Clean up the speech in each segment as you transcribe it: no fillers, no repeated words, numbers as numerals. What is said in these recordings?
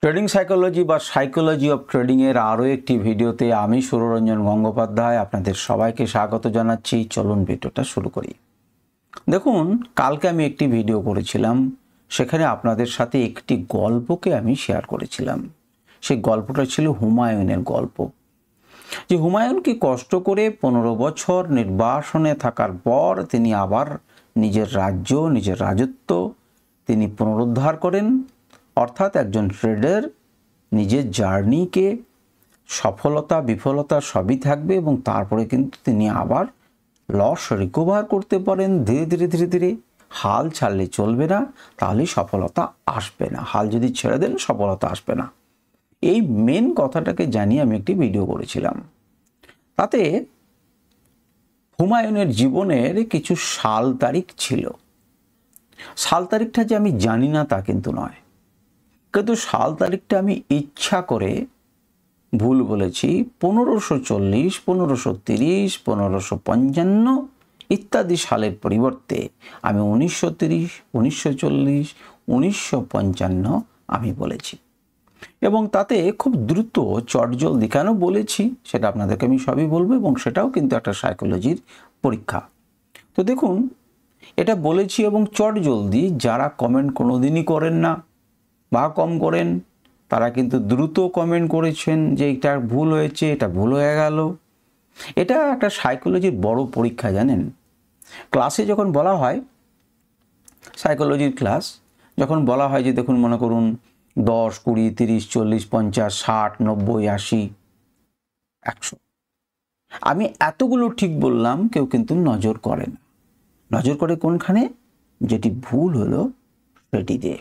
Trading psychology বা psychology of trading এর আরও একটি ভিডিওতে আমি সুররঞ্জন গঙ্গোপাধ্যায় আপনাদের সবাইকে স্বাগত জানাচ্ছি। চলুন ভিডিওটা শুরু করি। দেখুন, কালকে আমি একটি ভিডিও করেছিলাম, সেখানে আপনাদের সাথে একটি গল্পকে আমি শেয়ার করেছিলাম। সেই গল্পটা ছিল হুমায়ুনের গল্প। যে হুমায়ুন কি কষ্ট করে 15 বছর নির্বাসনে থাকার পর তিনি আবার নিজের রাজ্য, নিজের রাজত্ব তিনি পুনরুদ্ধার করেন। অর্থাৎ একজন ট্রেডার নিজের জার্নিকে সফলতা বিফলতা সবই থাকবে এবং তারপরে কিন্তু তিনি আবার লস রিকভার করতে পারেন ধীরে ধীরে ধীরে ধীরে। হাল ছাড়লে চলবে না, তাহলে সফলতা আসবে না। হাল যদি ছেড়ে দেন সফলতা আসবে না। এই মেন কথাটাকে জানিয়ে আমি একটি ভিডিও করেছিলাম। তাতে হুমায়ুনের জীবনের কিছু সাল তারিখ ছিল। সাল তারিখটা যে আমি জানি না তা কিন্তু নয়, কিন্তু সাল তারিখটা আমি ইচ্ছা করে ভুল বলেছি। 1540, 1530, 1555 ইত্যাদি সালের পরিবর্তে আমি 1930, 1940, 1955 আমি বলেছি এবং তাতে খুব দ্রুত চটজলদি কেন বলেছি সেটা আপনাদেরকে আমি সবই বলবো এবং সেটাও কিন্তু একটা সাইকোলজির পরীক্ষা। তো দেখুন, এটা বলেছি এবং চটজলদি যারা কমেন্ট কোনোদিনই করেন না বা কম করেন, তারা কিন্তু দ্রুত কমেন্ট করেছেন যে এটা ভুল হয়েছে, এটা ভুল হয়ে গেল। এটা একটা সাইকোলজির বড় পরীক্ষা, জানেন। ক্লাসে যখন বলা হয়, সাইকোলজির ক্লাস যখন বলা হয় যে দেখুন, মনে করুন 10, 20, 30, 40, 50, 60, 90, 80, 100, আমি এতগুলো ঠিক বললাম, কেউ কিন্তু নজর করে না। নজর করে কোনখানে? যেটি ভুল হলো সেটি দিয়ে।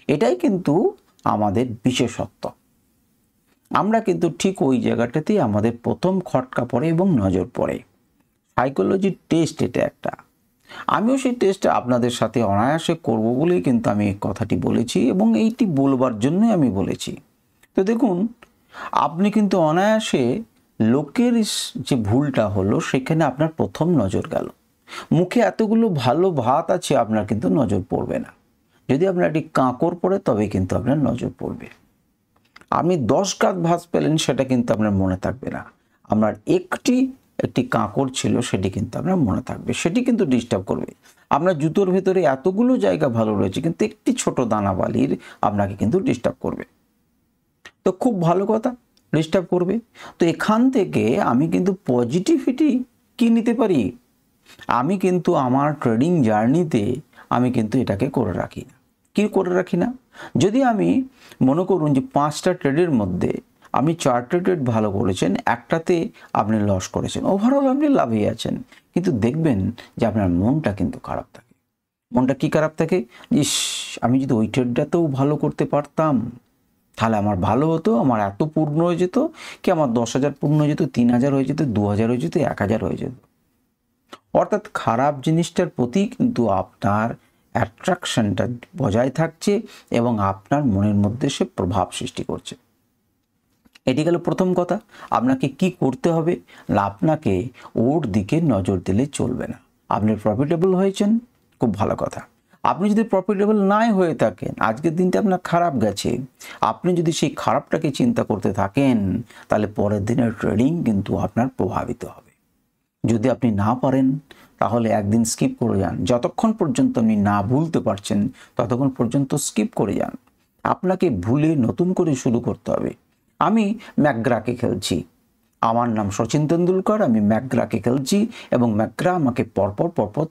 এটাই কিন্তু আমাদের বিশেষত্ব। আমরা কিন্তু ঠিক ওই জায়গাটাতেই আমাদের প্রথম খটকা পড়ে এবং নজর পড়ে। সাইকোলজির টেস্ট এটা একটা। আমিও সেই টেস্টটা আপনাদের সাথে অনায়াসে করব বলেই কিন্তু আমি এই কথাটি বলেছি এবং এইটি বলবার জন্যই আমি বলেছি। তো দেখুন, আপনি কিন্তু অনায়াসে লোকের যে ভুলটা হলো সেখানে আপনার প্রথম নজর গেল। মুখে এতগুলো ভালো ভাত আছে, আপনার কিন্তু নজর পড়বে না। যদি আপনার একটি কাঁকর পড়ে তবে কিন্তু আপনার নজর পড়বে। আপনি 10 গাঁত ভাত পেলেন, সেটা কিন্তু আপনার মনে থাকবে না। আপনার একটি কাঁকর ছিল, সেটি কিন্তু আপনার মনে থাকবে, সেটি কিন্তু ডিস্টার্ব করবে। আপনার জুতোর ভেতরে এতগুলো জায়গা ভালো রয়েছে, কিন্তু একটি ছোট দানা বালির আপনাকে কিন্তু ডিস্টার্ব করবে। তো খুব ভালো কথা, ডিস্টার্ব করবে। তো এখান থেকে আমি কিন্তু পজিটিভিটি কি নিতে পারি? আমি কিন্তু আমার ট্রেডিং জার্নিতে আমি কিন্তু এটাকে করে রাখি না। কি করে রাখি না? যদি আমি মনে করুন যে 5টা ট্রেডের মধ্যে আপনি 4টে ট্রেড ভালো করেছেন, একটাতে আপনি লস করেছেন, ওভারঅল আপনি লাভে আছেন, কিন্তু দেখবেন যে আপনার মনটা কিন্তু খারাপ থাকে। মনটা কি খারাপ থাকে? ইস, আমি যদি ওই ট্রেডটাতেও ভালো করতে পারতাম তাহলে আমার ভালো হতো, আমার এত পূর্ণ হয়ে যেত, কি আমার 10,000 পূর্ণ হয়ে যেত, 3,000 হয়ে যেত, 2,000 হয়ে যেত, 1,000 হয়ে যেত। অর্থাৎ খারাপ জিনিসটার প্রতি কিন্তু আপনার অ্যাট্রাকশনটা বজায় থাকছে এবং আপনার মনের মধ্যে সে প্রভাব সৃষ্টি করছে। এটি গেল প্রথম কথা। আপনাকে কি করতে হবে? না, আপনাকে ওর দিকে নজর দিলে চলবে না। আপনি প্রফিটেবল হয়েছেন, খুব ভালো কথা। আপনি যদি প্রফিটেবল নাই হয়ে থাকেন, আজকের দিনটা আপনার খারাপ গেছে, আপনি যদি সেই খারাপটাকে চিন্তা করতে থাকেন, তাহলে পরের দিনের ট্রেডিং কিন্তু আপনার প্রভাবিত হবে। যদি আপনি না পারেন তাহলে একদিন স্কিপ করে যান। যতক্ষণ পর্যন্ত আপনি না ভুলতে পারছেন ততক্ষণ পর্যন্ত স্কিপ করে যান। আপনাকে ভুলে নতুন করে শুরু করতে হবে। আমি ম্যাকগ্রাকে খেলছি, আমার নাম সচিন তেন্ডুলকর, আমি ম্যাকগ্রাকে খেলছি এবং ম্যাকগ্রা আমাকে পরপর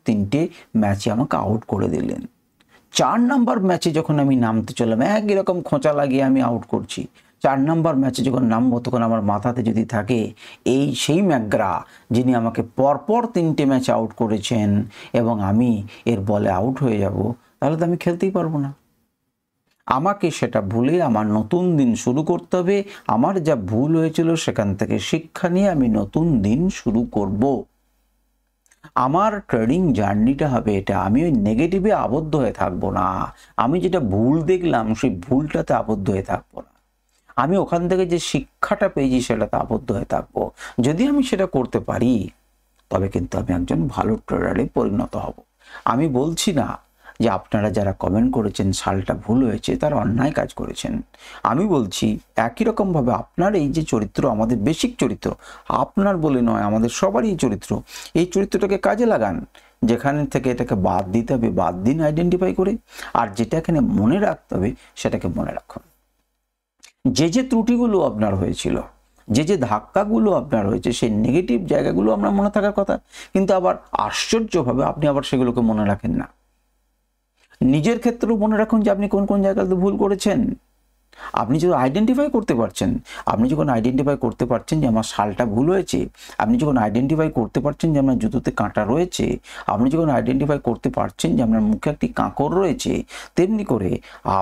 3টে ম্যাচে আমাকে আউট করে দিলেন। 4 নাম্বার ম্যাচে যখন আমি নামতে চললাম, এরকম খোঁচা লাগিয়ে আমি আউট করছি। 4 নাম্বার ম্যাচে যখন নামবো তখন আমার মাথাতে যদি থাকে সেই ম্যাকগ্রা যিনি আমাকে পরপর 3টে ম্যাচ আউট করেছেন এবং আমি এর বলে আউট হয়ে যাব, তাহলে তো আমি খেলতেই পারবো না। আমাকে সেটা ভুলে আমার নতুন দিন শুরু করতে হবে। আমার যা ভুল হয়েছিল সেখান থেকে শিক্ষা নিয়ে আমি নতুন দিন শুরু করব। আমার ট্রেডিং জার্নিটা হবে এটা। আমি ওই নেগেটিভে আবদ্ধ হয়ে থাকবো না। আমি যেটা ভুল দেখলাম সেই ভুলটাতে আবদ্ধ হয়ে থাকবো না। আমি ওখান থেকে যে শিক্ষাটা পেয়েছি সেটাতে আবদ্ধ হয়ে থাকবো। যদি আমি সেটা করতে পারি তবে কিন্তু আমি একজন ভালো ট্রেডারে পরিণত হব। আমি বলছি না যে আপনারা যারা কমেন্ট করেছেন সালটা ভুল হয়েছে তারা অন্যায় কাজ করেছেন। আমি বলছি একই রকমভাবে আপনার এই যে চরিত্র, আমাদের বেসিক চরিত্র, আপনার বলে নয়, আমাদের সবারই চরিত্র, এই চরিত্রটাকে কাজে লাগান। যেখানে থেকে এটাকে বাদ দিতে হবে বাদ দিন আইডেন্টিফাই করে, আর যেটা এখানে মনে রাখতে হবে সেটাকে মনে রাখুন। যে যে ত্রুটিগুলো আপনার হয়েছিল, যে যে ধাক্কাগুলো আপনার হয়েছে, সেই নেগেটিভ জায়গাগুলো আপনার মনে থাকার কথা, কিন্তু আবার আশ্চর্যভাবে আপনি আবার সেগুলোকে মনে রাখেন না। নিজের ক্ষেত্রেও মনে রাখুন যে আপনি কোন কোন জায়গাতে ভুল করেছেন। আপনি যখন আইডেন্টিফাই করতে পারছেন, যে আমার শালটা ভুল হয়েছে, আপনি যখন আইডেন্টিফাই করতে পারছেন যে আপনার জুতোতে কাঁটা রয়েছে, আপনি যখন আইডেন্টিফাই করতে পারছেন যে আপনার মুখে একটি কাঁকর রয়েছে, তেমনি করে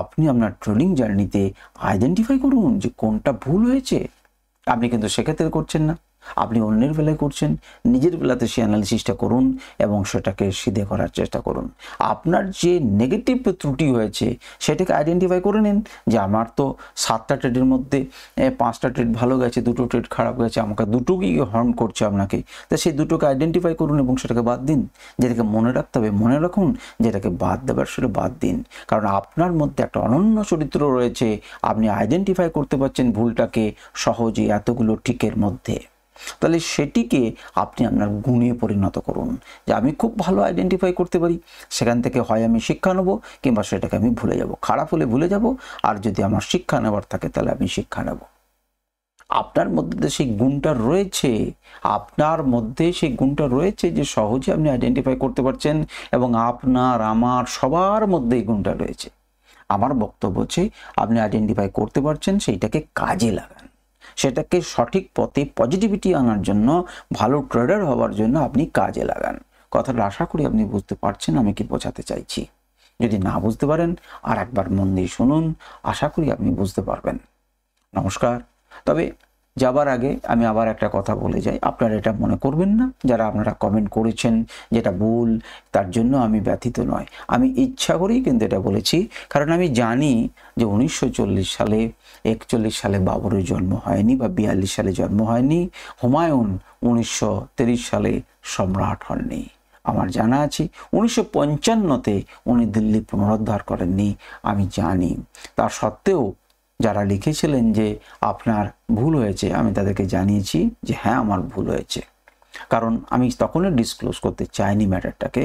আপনি আপনার ট্রেনিং জার্নিতে আইডেন্টিফাই করুন যে কোনটা ভুল হয়েছে। আপনি কিন্তু সেক্ষেত্রে করছেন না, আপনি অন্যের বেলায় করছেন। নিজের বেলাতে সেই অ্যানালিসিসটা করুন এবং সেটাকে সিধে করার চেষ্টা করুন। আপনার যে নেগেটিভ ত্রুটি হয়েছে সেটাকে আইডেন্টিফাই করে নিন যে আমার তো 7টা ট্রেডের মধ্যে 5টা ট্রেড ভালো গেছে, 2টো ট্রেড খারাপ গেছে, আমাকে দুটোকেই হর্ন করছে আপনাকে। তো সেই দুটোকে আইডেন্টিফাই করুন এবং সেটাকে বাদ দিন। যেটাকে মনে রাখতে হবে মনে রাখুন, যেটাকে বাদ দেবার সেটা বাদ দিন। কারণ আপনার মধ্যে একটা অনন্য চরিত্র রয়েছে, আপনি আইডেন্টিফাই করতে পারছেন ভুলটাকে সহজে এতগুলো ঠিকের মধ্যে। তাহলে সেটিকে আপনি আপনার গুণে পরিণত করুন, যে আমি খুব ভালো আইডেন্টিফাই করতে পারি, সেখান থেকে হয় আমি শিক্ষা নেব কিংবা সেটাকে আমি ভুলে যাব। খারাপ হলে ভুলে যাব, আর যদি আমার শিক্ষা নেবার থাকে তাহলে আমি শিক্ষা নেব। আপনার মধ্যে সেই গুণটা রয়েছে, যে সহজে আপনি আইডেন্টিফাই করতে পারছেন, এবং আপনার আমার সবার মধ্যে এই গুণটা রয়েছে। আমার বক্তব্য হচ্ছে আপনি আইডেন্টিফাই করতে পারছেন, সেইটাকে কাজে লাগান, সেটাকে সঠিক পথে পজিটিভিটি আনার জন্য, ভালো ট্রেডার হওয়ার জন্য আপনি কাজে লাগান। কথাটা আশা করি আপনি বুঝতে পারছেন আমি কি বোঝাতে চাইছি। যদি না বুঝতে পারেন আর একবার মন দিয়ে শুনুন, আশা করি আপনি বুঝতে পারবেন। নমস্কার। তবে যাবার আগে আমি আবার একটা কথা বলে যাই, আপনারা এটা মনে করবেন না যারা আপনারা কমেন্ট করেছেন যেটা ভুল, তার জন্য আমি ব্যথিত নয়। আমি ইচ্ছা করেই কিন্তু এটা বলেছি, কারণ আমি জানি যে 1940 সালে 41 সালে বাবরের জন্ম হয়নি, বা 42 সালে জন্ম হয়নি, হুমায়ুন 1930 সালে সম্রাট হননি। আমার জানা আছে 1955-তে উনি দিল্লি পুনরুদ্ধার করেননি, আমি জানি। তার সত্ত্বেও যারা লিখেছিলেন যে আপনার ভুল হয়েছে, আমি তাদেরকে জানিয়েছি যে হ্যাঁ আমার ভুল হয়েছে, কারণ আমি তখনই ডিসক্লোজ করতে চাইনি ম্যাটারটাকে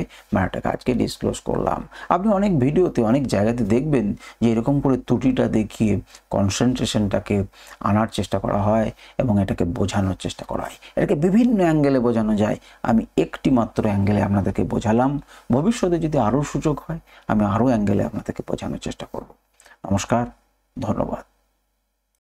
আজকে ডিসক্লোজ করলাম। আপনি অনেক ভিডিওতে অনেক জায়গাতে দেখবেন যে এরকম করে ত্রুটিটা দেখিয়ে কনসেন্ট্রেশনটাকে আনার চেষ্টা করা হয় এবং এটাকে বোঝানোর চেষ্টা করা হয়। এটাকে বিভিন্ন অ্যাঙ্গেলে বোঝানো যায়, আমি একটি মাত্র অ্যাঙ্গেলে আপনাদেরকে বোঝালাম। ভবিষ্যতে যদি আরও সুযোগ হয় আমি আরও অ্যাঙ্গেলে আপনাদেরকে বোঝানোর চেষ্টা করব। নমস্কার, ধন্যবাদ।